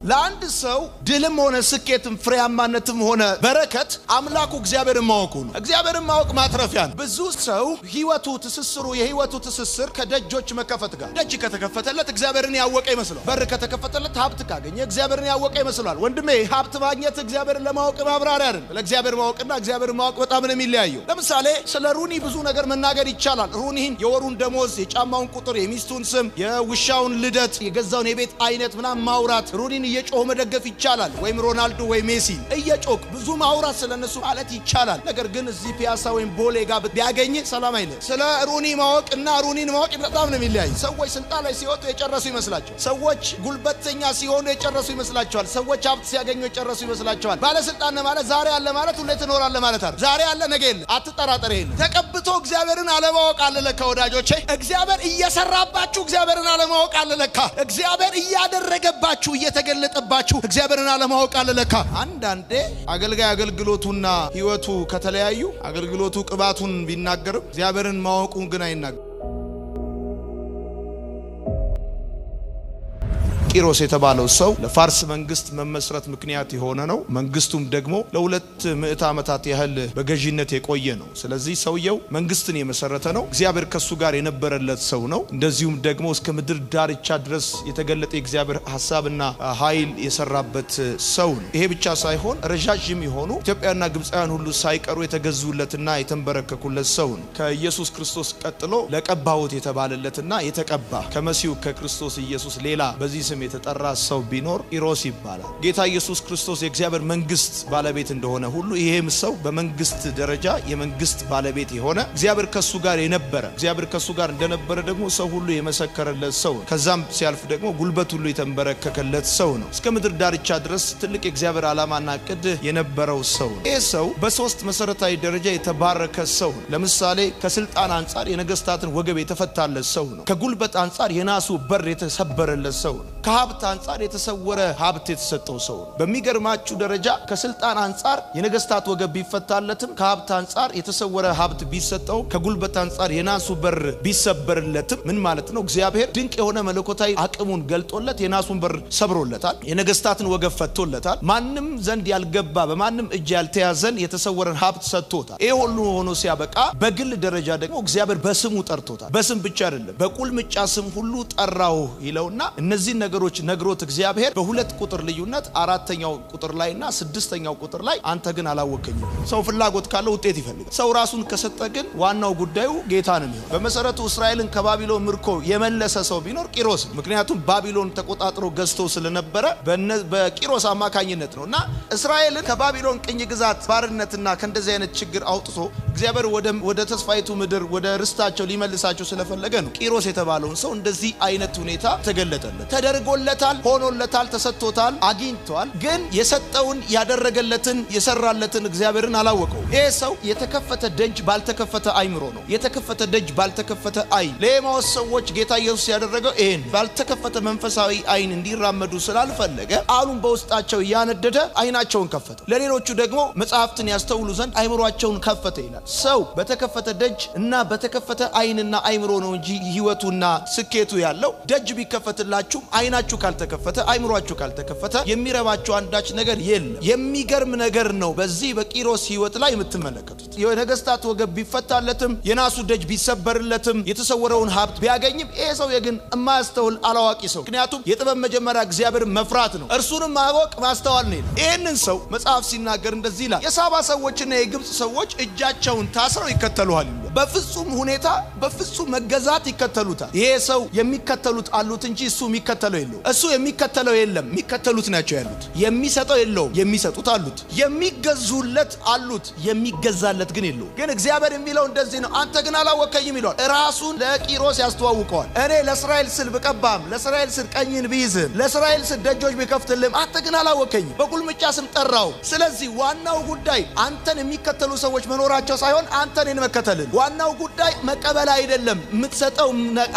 ለአንድ ሰው ድልም ሆነ ስኬትም ፍሬያማነትም ሆነ በረከት አምላኩ እግዚአብሔርን ማወቁ ነው። እግዚአብሔርን ማወቅ ማትረፊያ ነው። ብዙ ሰው ህይወቱ ትስስሩ የህይወቱ ትስስር ከደጆች መከፈት ጋር ደጅ ከተከፈተለት እግዚአብሔርን ያወቀ ይመስላል። በር ከተከፈተለት ሀብት ካገኘ እግዚአብሔርን ያወቀ ይመስላል። ወንድሜ ሀብት ማግኘት እግዚአብሔርን ለማወቅ ማብራሪያ አይደለም። ለእግዚአብሔር ማወቅና እግዚአብሔርን ማወቅ በጣም ነው የሚለያየው። ለምሳሌ ስለ ሩኒ ብዙ ነገር መናገር ይቻላል። ሩኒን የወሩን ደሞዝ፣ የጫማውን ቁጥር፣ የሚስቱን ስም፣ የውሻውን ልደት፣ የገዛውን የቤት አይነት ምናምን ማውራት ሩኒን እየጮህ መደገፍ ይቻላል። ወይም ሮናልዶ ወይ ሜሲ እየጮክ ብዙ ማውራት ስለነሱ ማለት ይቻላል። ነገር ግን እዚህ ፒያሳ ወይም ቦሌ ጋር ቢያገኝ ሰላም አይለ። ስለ ሩኒ ማወቅ እና ሩኒን ማወቅ በጣም ነው የሚለያይ። ሰዎች ስልጣን ላይ ሲወጡ የጨረሱ ይመስላቸዋል። ሰዎች ጉልበተኛ ሲሆኑ የጨረሱ ይመስላቸዋል። ሰዎች ሀብት ሲያገኙ የጨረሱ ይመስላቸዋል። ባለስልጣን ማለት ዛሬ ያለ ማለት ሁሌ ትኖራለህ ማለት አይደል። ዛሬ ያለ ነገ የለ። አትጠራጠር። ይሄን ተቀብቶ እግዚአብሔርን አለማወቅ አለ ለካ ወዳጆቼ። እግዚአብሔር እየሰራባችሁ እግዚአብሔርን አለማወቅ አለ ለካ። እግዚአብሔር እያደረገባችሁ እየተገለጠባችሁ እግዚአብሔርን አለማወቅ አለ ለካ። አንዳንዴ አገልጋይ አገልግሎቱና ህይወቱ ከተለያዩ አገልግሎቱ ቅባቱን ቢናገርም እግዚአብሔርን ማወቁን ግን አይናገርም። ቂሮስ የተባለው ሰው ለፋርስ መንግስት መመስረት ምክንያት የሆነ ነው። መንግስቱም ደግሞ ለ200 ዓመታት ያህል በገዢነት የቆየ ነው። ስለዚህ ሰውየው መንግስትን የመሰረተ ነው። እግዚአብሔር ከሱ ጋር የነበረለት ሰው ነው። እንደዚሁም ደግሞ እስከ ምድር ዳርቻ ድረስ የተገለጠ የእግዚአብሔር ሐሳብና ኃይል የሰራበት ሰው ነው። ይሄ ብቻ ሳይሆን ረጃጅም የሆኑ ኢትዮጵያና ግብፃውያን ሁሉ ሳይቀሩ የተገዙለትና የተንበረከኩለት ሰው ነው። ከኢየሱስ ክርስቶስ ቀጥሎ ለቀባሁት የተባለለትና የተቀባ ከመሲሁ ከክርስቶስ ኢየሱስ ሌላ በዚህ ስም የተጠራ ሰው ቢኖር ቂሮስ ይባላል። ጌታ ኢየሱስ ክርስቶስ የእግዚአብሔር መንግስት ባለቤት እንደሆነ ሁሉ ይሄም ሰው በመንግስት ደረጃ የመንግስት ባለቤት የሆነ እግዚአብሔር ከሱ ጋር የነበረ እግዚአብሔር ከሱ ጋር እንደነበረ ደግሞ ሰው ሁሉ የመሰከረለት ሰው ነው። ከዛም ሲያልፍ ደግሞ ጉልበት ሁሉ የተንበረከከለት ሰው ነው። እስከ ምድር ዳርቻ ድረስ ትልቅ የእግዚአብሔር ዓላማና ዕቅድ የነበረው ሰው ነው። ይህ ሰው በሶስት መሰረታዊ ደረጃ የተባረከ ሰው ነው። ለምሳሌ ከስልጣን አንጻር የነገስታትን ወገብ የተፈታለት ሰው ነው። ከጉልበት አንጻር የናሱ በር የተሰበረለት ሰው ነው። ከሀብት አንጻር የተሰወረ ሀብት የተሰጠው ሰው ነው። በሚገርማችሁ ደረጃ ከስልጣን አንጻር የነገስታት ወገብ ቢፈታለትም ከሀብት አንጻር የተሰወረ ሀብት ቢሰጠው ከጉልበት አንጻር የናሱ በር ቢሰበርለትም ምን ማለት ነው? እግዚአብሔር ድንቅ የሆነ መለኮታዊ አቅሙን ገልጦለት የናሱን በር ሰብሮለታል። የነገስታትን ወገብ ፈቶለታል። ማንም ዘንድ ያልገባ በማንም እጅ ያልተያዘን የተሰወረን ሀብት ሰጥቶታል። ይሄ ሁሉ ሆኖ ሲያበቃ በግል ደረጃ ደግሞ እግዚአብሔር በስሙ ጠርቶታል። በስም ብቻ አይደለም በቁልምጫ ስም ሁሉ ጠራው ይለውና እነዚህ ነገሮች ነግሮት እግዚአብሔር በሁለት ቁጥር ልዩነት 4ኛው ቁጥር ላይና 6ኛው ቁጥር ላይ አንተ ግን አላወከኝም። ሰው ፍላጎት ካለው ውጤት ይፈልጋል። ሰው ራሱን ከሰጠ ግን ዋናው ጉዳዩ ጌታ ነው የሚሆነው። በመሰረቱ እስራኤልን ከባቢሎን ምርኮ የመለሰ ሰው ቢኖር ቂሮስ፣ ምክንያቱም ባቢሎን ተቆጣጥሮ ገዝቶ ስለነበረ በቂሮስ አማካኝነት ነውና እስራኤልን ከባቢሎን ቅኝ ግዛት ባርነትና ከእንደዚህ አይነት ችግር አውጥቶ እግዚአብሔር ወደ ተስፋይቱ ምድር ወደ ርስታቸው ሊመልሳቸው ስለፈለገ ነው ቂሮስ የተባለውን ሰው እንደዚህ አይነት ሁኔታ ተገለጠለት። ተደርጎለታል፣ ሆኖለታል፣ ተሰጥቶታል፣ አግኝቷል። ግን የሰጠውን ያደረገለትን የሰራለትን እግዚአብሔርን አላወቀው። ይሄ ሰው የተከፈተ ደጅ ባልተከፈተ አይምሮ ነው። የተከፈተ ደጅ ባልተከፈተ አይን። ለኤማውስ ሰዎች ጌታ ኢየሱስ ያደረገው ይሄን ባልተከፈተ መንፈሳዊ አይን እንዲራመዱ ስላልፈለገ ቃሉን በውስጣቸው ያነደደ አይናቸውን ከፈተ። ለሌሎቹ ደግሞ መጽሐፍትን ያስተውሉ ዘንድ አይምሮአቸውን ከፈተ ይላል። ሰው በተከፈተ ደጅ እና በተከፈተ አይንና አይምሮ ነው እንጂ ህይወቱና ስኬቱ ያለው። ደጅ ቢከፈትላችሁ አይናችሁ ካልተከፈተ አይምሮአችሁ ካልተከፈተ የሚረባችሁ አንዳች ነገር የለም። የሚገርም ነገር ነው በዚህ በቂሮስ ህይወት ላይ የምትመለከቱት። የነገስታት ወገብ ቢፈታለትም የናሱ ደጅ ቢሰበርለትም የተሰወረውን ሀብት ቢያገኝም ይሄ ሰው ግን የማያስተውል አላዋቂ ሰው። ምክንያቱም የጥበብ መጀመሪያ እግዚአብሔር መፍራት ነው፣ እርሱንም ማወቅ ማስተዋል ነው። ይሄንን ሰው መጽሐፍ ሲናገር እንደዚህ ይላል፣ የሳባ ሰዎችና የግብጽ ሰዎች እጃቸውን ታስረው ይከተሉሃል። በፍጹም ሁኔታ በፍጹም መገዛት ይከተሉታል። ይሄ ሰው የሚከተሉት አሉት እንጂ እሱ የሚከተለው የለው። እሱ የሚከተለው የለም፣ የሚከተሉት ናቸው ያሉት። የሚሰጠው የለውም፣ የሚሰጡት አሉት። የሚገዙለት አሉት፣ የሚገዛለት ግን የለው። ግን እግዚአብሔር የሚለው እንደዚህ ነው፣ አንተ ግን አላወከኝም ይለዋል። ራሱን ለቂሮስ ያስተዋውቀዋል። እኔ ለእስራኤል ስል ብቀባም፣ ለእስራኤል ስል ቀኝን ብይዝም፣ ለእስራኤል ስል ደጆች ቢከፍትልም አንተ ግን አላወከኝም። በቁልምጫ ስም ጠራው። ስለዚህ ዋናው ጉዳይ አንተን የሚከተሉ ሰዎች መኖራቸው ሳይሆን አንተን መከተልን። ዋናው ጉዳይ መቀበል አይደለም የምትሰጠው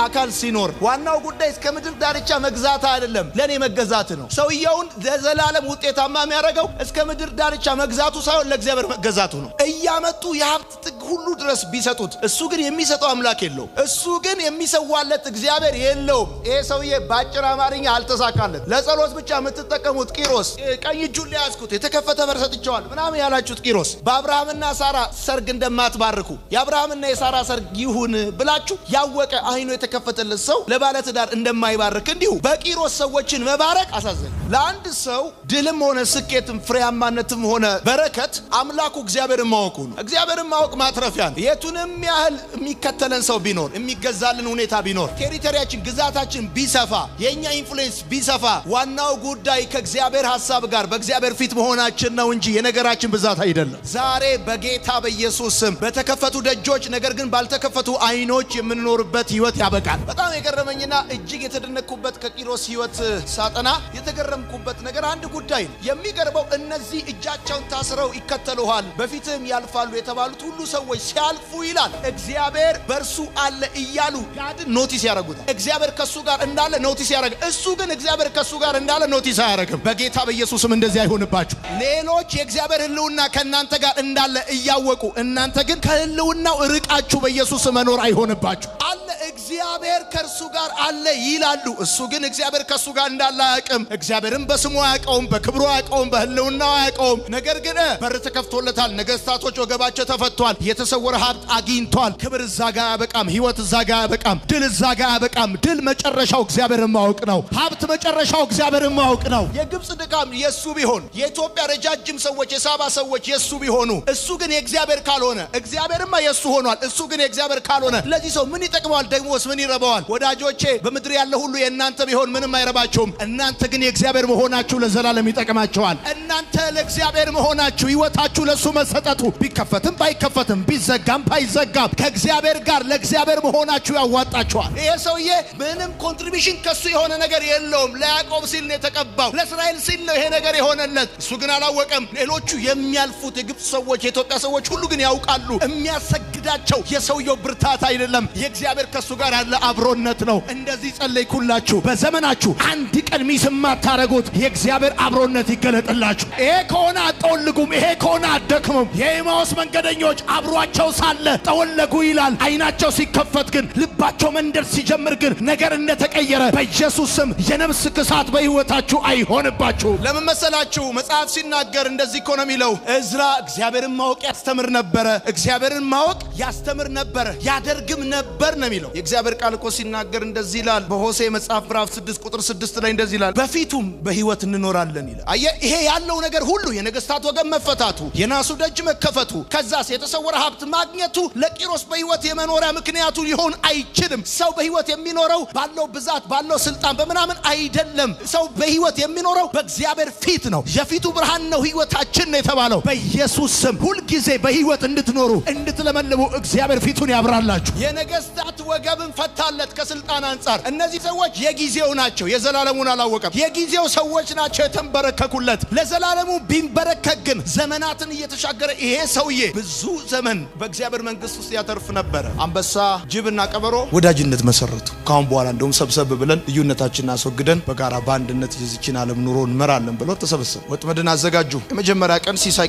አካል ሲኖር ዋናው ጉዳይ እስከ ምድር ዳርቻ መግዛት አይደለም ለኔ መገዛት ነው ሰውየውን ለዘላለም ውጤታማ የሚያደርገው እስከ ምድር ዳርቻ መግዛቱ ሳይሆን ለእግዚአብሔር መገዛቱ ነው እያመጡ የሀብት ጥግ ሁሉ ድረስ ቢሰጡት እሱ ግን የሚሰጠው አምላክ የለው እሱ ግን የሚሰዋለት እግዚአብሔር የለውም ይሄ ሰውዬ ባጭር አማርኛ አልተሳካለት ለጸሎት ብቻ የምትጠቀሙት ቂሮስ ቀኝ እጁን ሊያስኩት የተከፈተ በር ሰጥቻለሁ ምናምን ያላችሁት ቂሮስ በአብርሃምና ሳራ ሰርግ እንደማትባርኩ የአብርሃምና የሳራ ሰርግ ይሁን ብላችሁ ያወቀ አይኑ የተከፈተለት ሰው ለባለትዳር እንደማይባርክ እንዲሁ በቂሮስ ሰዎችን መባረክ አሳዘነ ለአንድ ሰው ድልም ሆነ ስኬትም ፍሬያማነትም ሆነ በረከት አምላኩ እግዚአብሔርን ማወቁ ነው እግዚአብሔርን ማወቅ ማትረፊያ ነው የቱንም ያህል የሚከተለን ሰው ቢኖር የሚገዛልን ሁኔታ ቢኖር ቴሪቶሪያችን ግዛታችን ቢሰፋ የኛ ኢንፍሉዌንስ ቢሰፋ ዋናው ጉዳይ ከእግዚአብሔር ሐሳብ ጋር በእግዚአብሔር ፊት መሆናችን ነው እንጂ የነገራችን ብዛት አይደለም ዛሬ በጌታ በኢየሱስ ስም በተከፈቱ ደጆች ነገር ግን ባልተከፈቱ አይኖች የምንኖርበት ህይወት ያበቃል በጣም የገረመኝና እጅግ የተደነቅኩበት ከቂሮስ ህይወት ሳጠና የተገረምኩበት ነገር አንድ ጉዳይ ነው የሚገርመው እነዚህ እጃቸውን ታስረው ይከተሉሃል በፊትም ያልፋሉ የተባሉት ሁሉ ሰዎች ሲያልፉ ይላል እግዚአብሔር በርሱ አለ እያሉ ጋድን ኖቲስ ያደርጉታል እግዚአብሔር ከሱ ጋር እንዳለ ኖቲስ ያደርግ እሱ ግን እግዚአብሔር ከሱ ጋር እንዳለ ኖቲስ አያደርግም በጌታ በኢየሱስም እንደዚህ አይሆንባችሁ ሌሎች የእግዚአብሔር ህልውና ከናንተ ጋር እንዳለ እያወቁ እናንተ ግን ከህልውናው ርቃችሁ በኢየሱስ መኖር አይሆንባችሁ አለ እግዚአብሔር ከርሱ ጋር አለ ይላሉ እሱ ግን እግዚአብሔር ከሱ ጋር እንዳለ አያውቅም እግዚአብሔርን በስሙ አያውቀውም በክብሩ አያውቀውም በህልውናው አያውቀውም ነገር ግን በር ተከፍቶለታል ነገስታቶች ወገባቸው ተፈቷል የተሰወረ ሀብት አግኝቷል ክብር እዛ ጋር ያበቃም ህይወት እዛ ጋር ያበቃም ድል እዛ ጋር ያበቃም ድል መጨረሻው እግዚአብሔርን ማወቅ ነው ሀብት መጨረሻው እግዚአብሔርን ማወቅ ነው የግብጽ ድካም የሱ ቢሆን የኢትዮጵያ ረጃጅም ሰዎች የሳባ ሰዎች የሱ ቢሆኑ እሱ ግን የእግዚአብሔር ካልሆነ እግዚአብሔርማ የሱ ሆኗል እሱ ግን የእግዚአብሔር ካልሆነ ለዚህ ሰው ምን ይጠቅመዋል ደግሞስ ምን ይረባዋል ወዳጆቼ በምድር ያለ ሁሉ የእናንተ ቢሆን ምንም አይረባችሁም እናንተ ግን የእግዚአብሔር መሆናችሁ ለዘላለም ይጠቅማችኋል እናንተ ለእግዚአብሔር መሆናችሁ ህይወታችሁ ለሱ መሰጠቱ ቢከፈትም ባይከፈትም ቢዘጋም ባይዘጋም ከእግዚአብሔር ጋር ለእግዚአብሔር መሆናችሁ ያዋጣችኋል ይሄ ሰውዬ ምንም ኮንትሪቢዩሽን ከሱ የሆነ ነገር የለውም ለያዕቆብ ሲል ነው የተቀባው ለእስራኤል ሲል ነው ይሄ ነገር የሆነለት እሱ ግን አላወቀም ሌሎቹ የሚያልፉት የግብጽ ሰዎች የኢትዮጵያ ሰዎች ሁሉ ግን ያውቃሉ የሚያሰግዳቸው የሰውየው ብርታት አይደለም የእግዚአብሔር ከሱ ጋር ያለ አብሮነት ነው እንደዚህ ጸለይኩላችሁ በዘመናችሁ አንድ ቀን ሚስማ ታረጉት የእግዚአብሔር አብሮነት ይገለጥላችሁ ይሄ ከሆነ አጠወልጉም ይሄ ከሆነ አደክሙም የኤማውስ መንገደኞች አብሯቸው ሳለ ተወለጉ ይላል አይናቸው ሲከፈት ግን ልባቸው መንደር ሲጀምር ግን ነገር እንደተቀየረ በኢየሱስ ስም የነፍስ ክሳት በህይወታችሁ አይሆንባችሁ ለምን መሰላችሁ መጽሐፍ ሲናገር እንደዚህ እኮ ነው የሚለው እዝራ እግዚአብሔርን ማወቅ ያስተምር ነበረ እግዚአብሔርን ማወቅ ያስተምር ነበረ ያደርግም ነበር ነው የሚለው የእግዚአብሔር ቃል እኮ ሲናገር እንደዚህ ይላል በሆሴዕ መጽሐፍ ምዕራፍ 6 ቁጥር 6 ላይ እንደዚህ ይላል በፊቱም በህይወት እንኖራለን ይላል አየ ይሄ ያለው ነገር ሁሉ የነገስታት ወገን መፈታቱ የናሱ ደጅ መከፈቱ ከዛስ የተሰወረ ሀብት ማግኘቱ ለቂሮስ በህይወት የመኖሪያ ምክንያቱ ሊሆን አይችልም ሰው በህይወት የሚኖረው ባለው ብዛት ባለው ስልጣን በመናምን አይደለም ሰው በህይወት የሚኖረው በእግዚአብሔር ፊት ነው የፊቱ ብርሃን ነው ህይወታችን ነው የተባለው በኢየሱስ ስም ሁሉ ጊዜ በህይወት እንድትኖሩ እንድትለመልሙ እግዚአብሔር ፊቱን ያብራላችሁ የነገስታት ወገብን ፈታለት ከስልጣን አንፃር እነዚህ ሰዎች የጊዜው ናቸው የዘላለሙን አላወቀም የጊዜው ሰዎች ናቸው የተንበረከኩለት ለዘላለሙ ቢንበረከክ ግን ዘመናትን እየተሻገረ ይሄ ሰውዬ ብዙ ዘመን በእግዚአብሔር መንግስት ውስጥ ያተርፍ ነበር አንበሳ ጅብና ቀበሮ ወዳጅነት መሰረቱ ካሁን በኋላ እንደውም ሰብሰብ ብለን ልዩነታችንን አስወግደን በጋራ በአንድነት የዚችን ዓለም ኑሮ እንመራለን ብለው ተሰበሰቡ ወጥመድን አዘጋጁ የመጀመሪያ ቀን ሲሳይ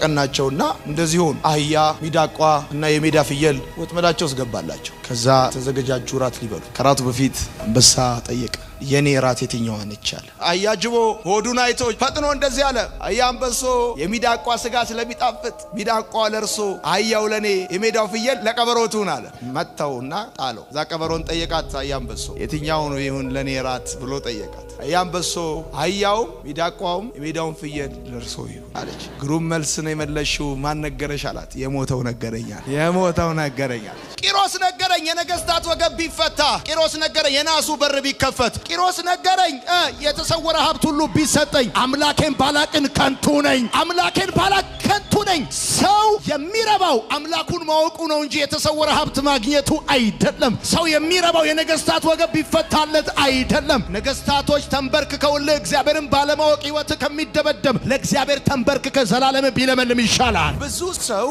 ቀናቸውና እንደዚህ ሆኑ አህያ ሚዳቋ እና የሜዳ ፍየል ወጥመዳቸው ገባላቸው ከዛ ተዘገጃጁ ራት ሊበሉ ከራቱ በፊት አንበሳ ጠየቀ የኔ ራት የትኛዋ ነች አለ አያጅቦ ሆዱን አይቶ ፈጥኖ እንደዚህ አለ አያ አንበሶ የሚዳቋ ስጋ ስለሚጣፍጥ ሚዳቋ ለርሶ አያው ለኔ የሜዳው ፍየል ለቀበሮቱን አለ መተውና ጣለው ዛ ቀበሮን ጠየቃት አያ አንበሶ የትኛው ነው ይሁን ለኔ ራት ብሎ ጠየቃት አያ አንበሶ አያው ሚዳቋውም የሜዳውን ፍየል ለርሶ ይሁን አለች ግሩም መልስ ነው የመለሽው ማን ነገረሽ አላት የሞተው ነገረኛል ቂሮስ ነገረኝ የነገስታት ወገብ ቢፈታ ቂሮስ ነገረኝ የናሱ በር ቢከፈት ቂሮስ ነገረኝ የተሰወረ ሀብት ሁሉ ቢሰጠኝ አምላኬን ባላቅን ከንቱ ነኝ። አምላኬን ባላቅ ከንቱ ነኝ። ሰው የሚረባው አምላኩን ማወቁ ነው እንጂ የተሰወረ ሀብት ማግኘቱ አይደለም። ሰው የሚረባው የነገስታት ወገብ ቢፈታለት አይደለም። ነገስታቶች ተንበርክከውልህ እግዚአብሔርን ባለማወቅ ህይወት ከሚደበደብ ለእግዚአብሔር ተንበርክከ ዘላለም ቢለመልም ይሻላል። ብዙ ሰው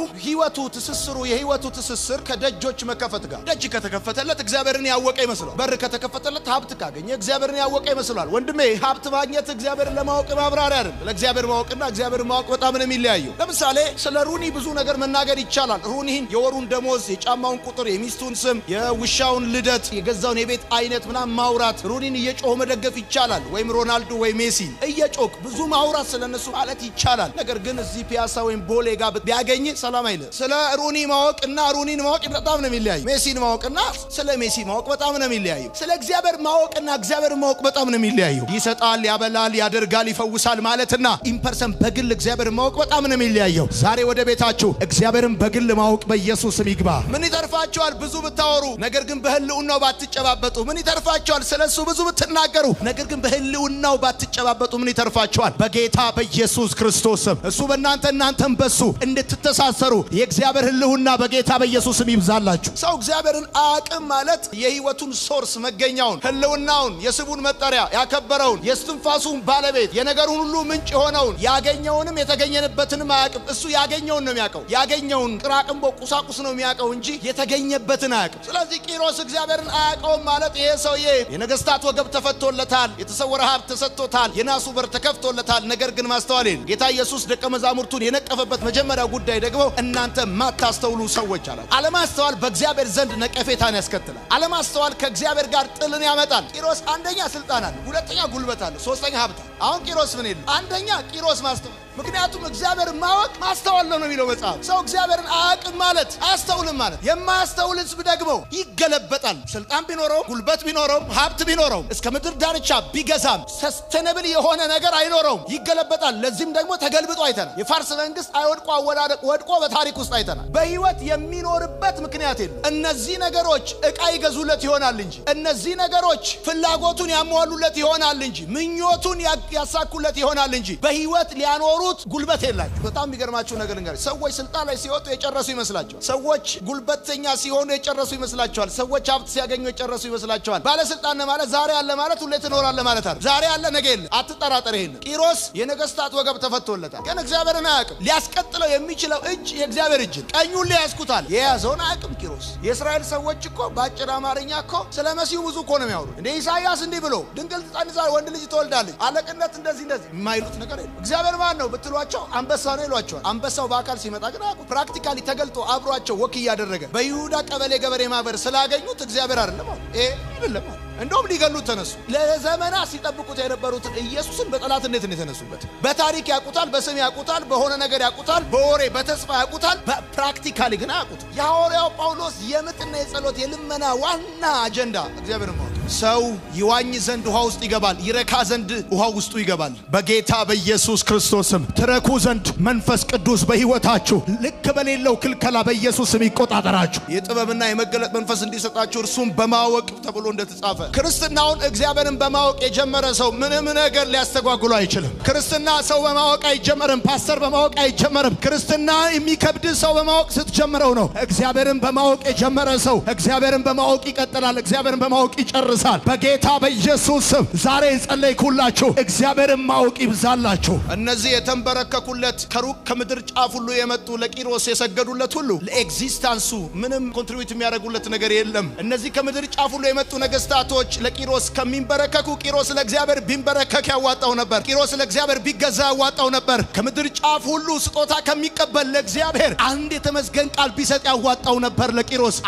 የህይወቱ ትስስር ከደጆች መከፈት ጋር። ደጅ ከተከፈተለት እግዚአብሔርን ያወቀ ይመስላል። በር ከተከፈተለት ሀብት ካገኘ እግዚአብሔርን ያወቀ ይመስላል። ወንድሜ ሀብት ማግኘት እግዚአብሔርን ለማወቅ ማብራሪያ አይደለም። ለእግዚአብሔር ማወቅና እግዚአብሔርን ማወቅ በጣም ነው የሚለያየው። ለምሳሌ ስለ ሩኒ ብዙ ነገር መናገር ይቻላል። ሩኒን የወሩን ደሞዝ፣ የጫማውን ቁጥር፣ የሚስቱን ስም፣ የውሻውን ልደት፣ የገዛውን የቤት አይነት ምናምን ማውራት፣ ሩኒን እየጮህ መደገፍ ይቻላል። ወይም ሮናልዶ ወይ ሜሲ እየጮክ ብዙ ማውራት ስለነሱ ማለት ይቻላል። ነገር ግን እዚህ ፒያሳ ወይም ቦሌ ጋር ቢያገኝ ሰላም አይለ። ስለ ሩኒ ማወቅና ሩኒን ማወቅ በጣም ነው የሚለያየው። ሜሲን ማወቅና ስለ ሜሲ ማወቅ በጣም ነው የሚለያየው። ስለ እግዚአብሔር ማወቅና እግዚአብሔር ማወቅ በጣም ነው የሚለያየው። ይሰጣል፣ ያበላል፣ ያደርጋል፣ ይፈውሳል ማለትና ኢምፐርሰን በግል እግዚአብሔር ማወቅ በጣም ነው የሚለያየው። ዛሬ ወደ ቤታችሁ እግዚአብሔርን በግል ማወቅ በኢየሱስ ስም ይግባ። ምን ይተርፋችኋል ብዙ ብታወሩ ነገር ግን በህልውናው ባትጨባበጡ? ምን ይተርፋችኋል ስለሱ ብዙ ብትናገሩ ነገር ግን በህልውናው ባትጨባበጡ? ምን ይተርፋችኋል? በጌታ በኢየሱስ ክርስቶስ ስም እሱ በእናንተ እናንተም በሱ እንድትተሳሰሩ የእግዚአብሔር ህልውና በጌታ በኢየሱስ ስም ይብዛላችሁ። ሰው እግዚአብሔርን አቅም ማለት የህይወቱን ሶርስ መገኛውን፣ ህልውናውን፣ የስቡን መጠሪያ ያከበረውን፣ የስትንፋሱን ባለቤት፣ የነገሩን ሁሉ ምንጭ የሆነውን ያገኘውንም የተገኘንበትንም አያቅም። እሱ ያገኘውን ነው የሚያውቀው። ያገኘውን ጥራቅምቦ ቁሳቁስ ነው የሚያውቀው እንጂ የተገኘበትን አያቅም። ስለዚህ ቂሮስ እግዚአብሔርን አያውቀውም ማለት ይሄ ሰውዬ የነገስታት ወገብ ተፈቶለታል፣ የተሰወረ ሀብት ተሰጥቶታል፣ የናሱ በር ተከፍቶለታል። ነገር ግን ማስተዋል የለም። ጌታ ኢየሱስ ደቀ መዛሙርቱን የነቀፈበት መጀመሪያው ጉዳይ ደግሞ እናንተ ማታስተውሉ ሰዎች አለ። አለማስተዋል በእግዚአብሔር ዘንድ ነቀፌታን ያስከትላል። አለማስተዋል ከእግዚአብሔር ጋር ጥልን ያመጣል። ቂሮስ አንደኛ ስልጣን አለ፣ ሁለተኛ ጉልበት አለ፣ ሶስተኛ ሀብት አለ። አሁን ቂሮስ ምን ይላል? አንደኛ ቂሮስ ማስተዋል። ምክንያቱም እግዚአብሔር ማወቅ ማስተዋል ነው የሚለው መጽሐፍ። ሰው እግዚአብሔርን አያውቅም ማለት አያስተውልም ማለት። የማያስተውል ሕዝብ ደግሞ ይገለበጣል። ስልጣን ቢኖረውም ጉልበት ቢኖረውም ሀብት ቢኖረውም እስከ ምድር ዳርቻ ቢገዛም ሰስተነብል የሆነ ነገር አይኖረውም፣ ይገለበጣል። ለዚህም ደግሞ ተገልብጦ አይተናል። የፋርስ መንግስት አይወድቆ አወዳደቅ ወድቆ በታሪክ ውስጥ አይተናል። በህይወት የሚኖርበት ምክንያት የለም። እነዚህ ነገሮች ዕቃ ይገዙለት ይሆናል እንጂ፣ እነዚህ ነገሮች ፍላጎቱን ያሟሉለት ይሆናል እንጂ፣ ምኞቱን ያሳኩለት ይሆናል እንጂ በህይወት ሊያኖሩ ጉልበት የላቸው። በጣም የሚገርማችሁ ነገር እንግዲህ ሰዎች ስልጣን ላይ ሲወጡ የጨረሱ ይመስላቸዋል። ሰዎች ጉልበተኛ ሲሆኑ የጨረሱ ይመስላቸዋል። ሰዎች ሀብት ሲያገኙ የጨረሱ ይመስላቸዋል። ባለስልጣን ማለት ዛሬ ያለ ማለት ሁሌ ትኖራለህ ማለት አይደል። ዛሬ ያለ ነገ የለ። አትጠራጠር። ይሄን ቂሮስ የነገስታት ወገብ ተፈቶለታል፣ ግን እግዚአብሔርን አያውቅም። ሊያስቀጥለው የሚችለው እጅ የእግዚአብሔር እጅ። ቀኙን ሊያስኩታል፣ የያዘውን አያውቅም ቂሮስ። የእስራኤል ሰዎች እኮ በአጭር አማርኛ እኮ ስለ መሲሁ ብዙ እኮ ነው የሚያወሩት። እንደ ኢሳይያስ እንዲህ ብሎ ድንግል ትጸንሳለች፣ ወንድ ልጅ ትወልዳለች፣ አለቅነት እንደዚህ የማይሉት ነገር የለም። እግዚአብሔር ማን ነው ብትሏቸው አንበሳ ነው ይሏቸዋል። አንበሳው በአካል ሲመጣ ግን አያውቁት። ፕራክቲካሊ ተገልጦ አብሯቸው ወክ እያደረገ በይሁዳ ቀበሌ ገበሬ ማህበር ስላገኙት እግዚአብሔር አይደለም አሉ። አይደለም አሉ። እንደውም ሊገሉት ተነሱ። ለዘመናት ሲጠብቁት የነበሩትን ኢየሱስን በጠላትነት ነው የተነሱበት። በታሪክ ያውቁታል፣ በስም ያውቁታል፣ በሆነ ነገር ያውቁታል፣ በወሬ በተስፋ ያውቁታል። በፕራክቲካሊ ግን አያውቁት። የሐዋርያው ጳውሎስ የምጥና የጸሎት የልመና ዋና አጀንዳ እግዚአብሔርን ማወቅ። ሰው ይዋኝ ዘንድ ውሃ ውስጥ ይገባል፣ ይረካ ዘንድ ውሃ ውስጡ ይገባል። በጌታ በኢየሱስ ክርስቶስም ትረኩ ዘንድ መንፈስ ቅዱስ በሕይወታችሁ ልክ በሌለው ክልከላ በኢየሱስ ስም ይቆጣጠራችሁ። የጥበብና የመገለጥ መንፈስ እንዲሰጣችሁ እርሱም በማወቅ ተብሎ እንደተጻፈ ክርስትናውን እግዚአብሔርን በማወቅ የጀመረ ሰው ምንም ነገር ሊያስተጓጉሉ አይችልም። ክርስትና ሰው በማወቅ አይጀመርም። ፓስተር በማወቅ አይጀመርም። ክርስትና የሚከብድ ሰው በማወቅ ስትጀምረው ነው። እግዚአብሔርን በማወቅ የጀመረ ሰው እግዚአብሔርን በማወቅ ይቀጥላል። እግዚአብሔርን በማወቅ ይጨርሳል። በጌታ በኢየሱስ ስም ዛሬ ጸለይኩላችሁ፣ እግዚአብሔርን ማወቅ ይብዛላችሁ። እነዚህ የተንበረከኩለት ከሩቅ ከምድር ጫፍ ሁሉ የመጡ ለቂሮስ የሰገዱለት ሁሉ ለኤግዚስታንሱ ምንም ኮንትሪቢዩት የሚያደርጉለት ነገር የለም። እነዚህ ከምድር ጫፍ ሁሉ የመጡ ነገስታቶች ለቂሮስ ከሚንበረከኩ ቂሮስ ለእግዚአብሔር ቢንበረከክ ያዋጣው ነበር። ቂሮስ ለእግዚአብሔር ቢገዛ ያዋጣው ነበር። ከምድር ጫፍ ሁሉ ስጦታ ከሚቀበል ለእግዚአብሔር አንድ የተመስገን ቃል ቢሰጥ ያዋጣው ነበር። ለቂሮስ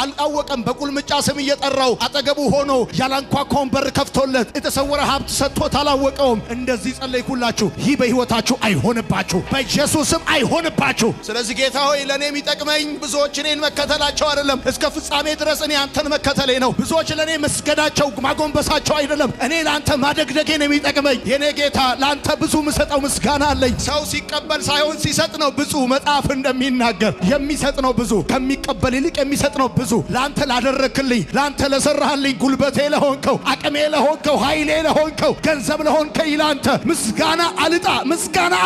አላወቀም። በቁልምጫ ስም እየጠራው አጠገቡ ሆኖ ያላንኳኳውን በር ከፍቶለት የተሰወረ ሀብት ሰጥቶት አላወቀውም። እንደዚህ ጸለይኩላችሁ፣ ይህ በሕይወታችሁ አይሆንባችሁ፣ በኢየሱስም አይሆንባችሁ። ስለዚህ ጌታ ሆይ ለእኔ የሚጠቅመኝ ብዙዎች እኔን መከተላቸው አይደለም፣ እስከ ፍጻሜ ድረስ እኔ አንተን መከተሌ ነው። ብዙዎች ለእኔ መስገዳቸው ማጎንበሳቸው አይደለም፣ እኔ ለአንተ ማደግደጌ ነው የሚጠቅመኝ። የኔ ጌታ ለአንተ ብዙ ምሰጠው ምስጋና አለኝ። ሰው ሲቀበል ሳይሆን ሲሰጥ ነው ብዙ። መጽሐፍ እንደሚናገር የሚሰጥ ነው ብዙ፣ ከሚቀበል ይልቅ የሚሰጥ ነው ብዙ። ለአንተ ላደረክልኝ፣ ለአንተ ለሰራህ ለሰራልኝ ጉልበቴ ለሆንከው አቅሜ ለሆንከው ኃይሌ ለሆንከው ገንዘብ ለሆንከው ይላንተ ምስጋና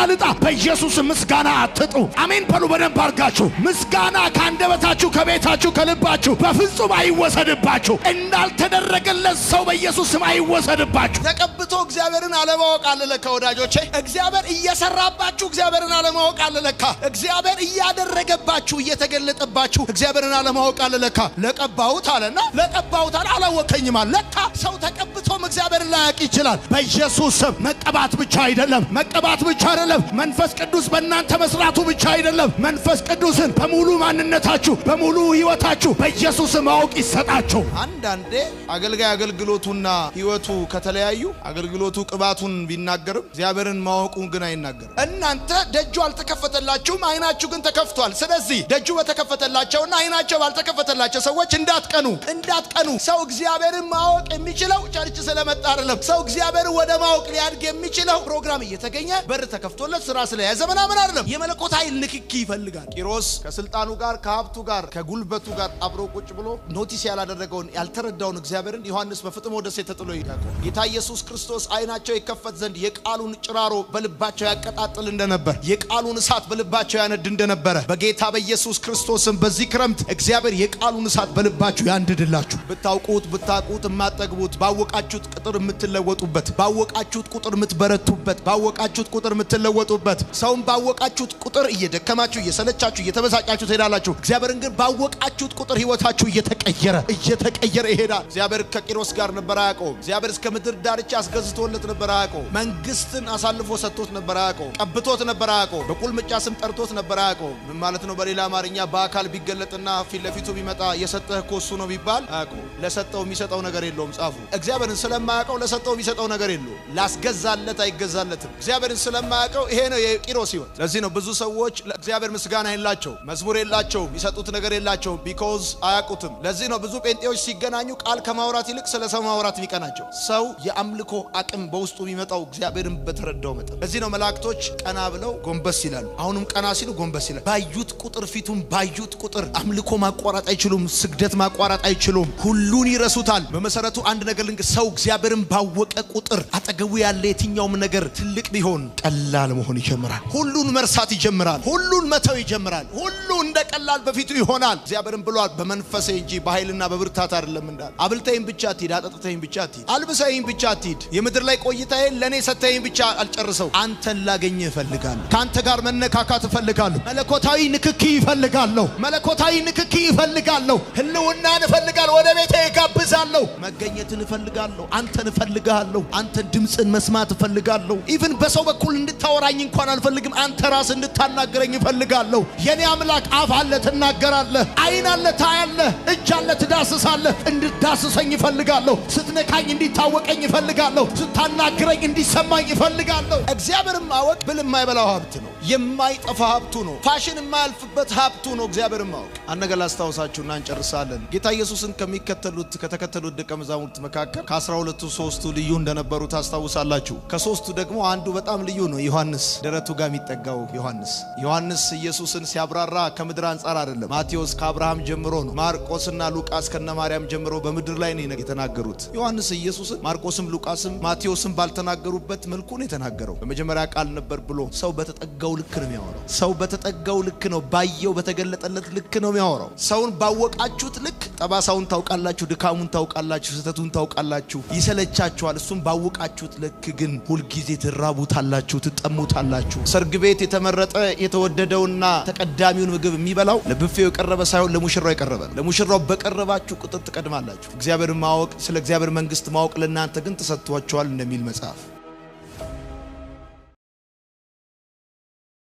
አልጣ በኢየሱስ ምስጋና አትጡ። አሜን በሉ በደንብ አርጋችሁ። ምስጋና ካንደበታችሁ ከቤታችሁ ከልባችሁ በፍጹም አይወሰድባችሁ። እንዳልተደረገለት ሰው በኢየሱስ ስም አይወሰድባችሁ። ተቀብቶ እግዚአብሔርን አለማወቅ አለለካ ወዳጆቼ። እግዚአብሔር እየሰራባችሁ እግዚአብሔርን አለማወቅ አለለካ። እግዚአብሔር እያደረገባችሁ እየተገለጠባችሁ እግዚአብሔርን አለማወቅ አለለካ። ለቀባሁት አለና ለቀባሁት አላወቀኝም አለካ። ሰው ተቀብቶም እግዚአብሔርን ላያውቅ ይችላል። በኢየሱስ ስም መቀባት ብቻ አይደለም መንፈስ ቅዱስ በእናንተ መስራቱ ብቻ አይደለም። መንፈስ ቅዱስን በሙሉ ማንነታችሁ በሙሉ ህይወታችሁ በኢየሱስ ስም ማወቅ ይሰጣችሁ። አንዳንዴ አገልጋይ አገልግሎቱና ህይወቱ ከተለያዩ አገልግሎቱ ቅባቱን ቢናገርም እግዚአብሔርን ማወቁን ግን አይናገርም። እናንተ ደጁ አልተከፈተላችሁም፣ አይናችሁ ግን ተከፍቷል። ስለዚህ ደጁ በተከፈተላቸውና አይናቸው ባልተከፈተላቸው ሰዎች እንዳትቀኑ። ሰው እግዚአብሔርን ማወቅ የሚችለው ቸርች ስለመጣ አይደለም። ሰው እግዚአብሔርን ወደ ማወቅ ሊያድግ የሚችለው ፕሮግራም እየተገኘ በር ተከፍቶለት ስራ ስለያዘ ምናምን አይደለም። የመለኮት ኃይል ንክኪ ይፈልጋል። ቂሮስ ከስልጣኑ ጋር ከሀብቱ ጋር ከጉልበቱ ጋር አብሮ ቁጭ ብሎ ኖቲስ ያላደረገውን ያልተረዳውን እግዚአብሔርን ዮሐንስ በፍጥሞ ደሴት ተጥሎ ይላል። ጌታ ኢየሱስ ክርስቶስ አይናቸው ይከፈት ዘንድ የቃሉን ጭራሮ በልባቸው ያቀጣጥል እንደነበር የቃሉን እሳት በልባቸው ያነድ እንደነበረ በጌታ በኢየሱስ ክርስቶስም በዚህ ክረምት እግዚአብሔር የቃሉን እሳት በልባችሁ ያንድድላችሁ። ብታቁት የማጠግቡት ባወቃችሁት ቁጥር የምትለወጡበት ባወቃችሁት ቁጥር የምትበረቱበት ባወቃችሁት ቁጥር የምትለወጡበት ሰውን ባወቃችሁት ቁጥር እየደከማችሁ እየሰለቻችሁ እየተበሳጫችሁ ትሄዳላችሁ። እግዚአብሔርን ግን ባወቃችሁት ቁጥር ህይወታችሁ እየተቀየረ ይሄዳል። እግዚአብሔር ከቂሮስ ጋር ነበር ያዕቆብ። እግዚአብሔር እስከ ምድር ዳርቻ አስገዝቶለት ነበር ያዕቆብ። መንግስትን አሳልፎ ሰጥቶት ነበር ያዕቆብ። ቀብቶት ነበር ያዕቆብ። በቁልምጫ ስም ጠርቶት ነበር ያዕቆብ። ምን ማለት ነው? በሌላ አማርኛ በአካል ቢገለጥና ፊት ለፊቱ ቢመጣ የሰጠህ እኮ እሱ ነው ቢባል ያዕቆብ ለሰጠው የሚሰጠው ነገር የለውም። ጻፉ። እግዚአብሔርን ስለማያውቀው ለሰጠው የሚሰጠው ነገር የለውም። ላስገዛለት አይገዛለትም። እግዚአብሔርን ስለማያውቀው ይሄ ነው የቂሮስ ህይወት። ለዚህ ነው ብዙ ሰዎች ለእግዚአብሔር ምስጋና የላቸው፣ መዝሙር የላቸው፣ የሚሰጡት ነገር የላቸው ቢኮዝ አያውቁትም። ለዚህ ነው ብዙ ጴንጤዎች ሲገናኙ ቃል ከማውራት ይልቅ ስለ ሰው ማውራት የሚቀናቸው። ሰው የአምልኮ አቅም በውስጡ የሚመጣው እግዚአብሔርን በተረዳው መጠን። ለዚህ ነው መላእክቶች ቀና ብለው ጎንበስ ይላሉ። አሁንም ቀና ሲሉ ጎንበስ ይላሉ። ባዩት ቁጥር ፊቱን ባዩት ቁጥር አምልኮ ማቋረጥ አይችሉም፣ ስግደት ማቋረጥ አይችሉም። ሁሉን ይረሱታል። በመሰረቱ አንድ ነገር ሰው እግዚአብሔርን ባወቀ ቁጥር አጠገቡ ያለ የትኛውም ነገር ትልቅ ቢሆን ቀላል መሆን ይጀምራል። ሁሉን መርሳት ይጀምራል። ሁሉን መተው ይጀምራል። ሁሉ እንደ ቀላል በፊቱ ይሆናል። እግዚአብሔርን ብሏል በመንፈሴ እንጂ በኃይልና በብርታት አይደለም እንዳለ። አብልተኝ ብቻ አትሂድ፣ አጠጥተኝ ብቻ አትሂድ፣ አልብሰኝ ብቻ አትሂድ፣ የምድር ላይ ቆይታዬን ለኔ ሰተኝ ብቻ አልጨርሰው። አንተን ላገኝ እፈልጋለሁ። ካንተ ጋር መነካካት እፈልጋለሁ። መለኮታዊ ንክኪ እፈልጋለሁ። ህልውናን እፈልጋለሁ። ወደ ቤቴ ጋብዛለሁ። መገኘትን እፈልጋለሁ። አንተን እፈልጋለሁ። አንተን ድምጽን መስማት እፈልጋለሁ። ኢቭን በሰው በኩል እንድታወራኝ እንኳን አልፈልግም። አንተ ራስ እንድታናገረኝ እፈልጋለሁ። የኔ አምላክ አፍ አለ ትናገራለህ፣ አይን አለ ታያለህ፣ እጅ አለ ትዳስሳለህ። እንድዳስሰኝ እፈልጋለሁ። ስትነካኝ እንዲታወቀኝ እፈልጋለሁ። ስታናግረኝ እንዲሰማኝ እፈልጋለሁ። እግዚአብሔርን ማወቅ ብል የማይበላው ሀብት ነው። የማይጠፋ ሀብቱ ነው። ፋሽን የማያልፍበት ሀብቱ ነው። እግዚአብሔርን ማወቅ አንድ ነገር ላስታውሳችሁና እንጨርሳለን። ጌታ ኢየሱስን ከተከተሉት ደቀ መዛሙርት መካከል ከ12ቱ 3ቱ ልዩ እንደነበሩ ታስታውሳላችሁ። ከ3ቱ ደግሞ አንዱ በጣም ልዩ ነው። ዮሐንስ፣ ደረቱ ጋር የሚጠጋው ዮሐንስ ኢየሱስን ሲያብራራ ከምድር አንጻር አይደለም። ማቴዎስ ከአብርሃም ጀምሮ ነው። ማርቆስና ሉቃስ ከነማርያም ጀምሮ በምድር ላይ ነው የተናገሩት። ዮሐንስ ኢየሱስን ማርቆስም ሉቃስም ማቴዎስም ባልተናገሩበት መልኩ ነው የተናገረው። በመጀመሪያ ቃል ነበር ብሎ ሰው በተጠጋው ልክ ነው የሚያወራው። ሰው በተጠጋው ልክ ነው፣ ባየው በተገለጠለት ልክ ነው የሚያወራው። ሰውን ባወቃችሁት ልክ ጠባሳውን ታውቃላችሁ፣ ድካሙን ታውቃላችሁ፣ ስህተቱን ታውቃላችሁ፣ ይሰለቻችኋል። እሱም ባወቃችሁት ልክ ግን ሁልጊዜ ትራቡታላችሁ፣ ትጠሙታላችሁ። ሰርግ ቤት የተመረጠ የተወደደውና ተቀዳሚውን ምግብ የሚበላው ለቡፌው የቀረበ ሳይሆን ለሙሽራው የቀረበ ነው። ለሙሽራው በቀረባችሁ ቁጥር ትቀድማላችሁ። እግዚአብሔርን ማወቅ፣ ስለ እግዚአብሔር መንግስት ማወቅ ለእናንተ ግን ተሰጥቷችኋል እንደሚል መጽሐፍ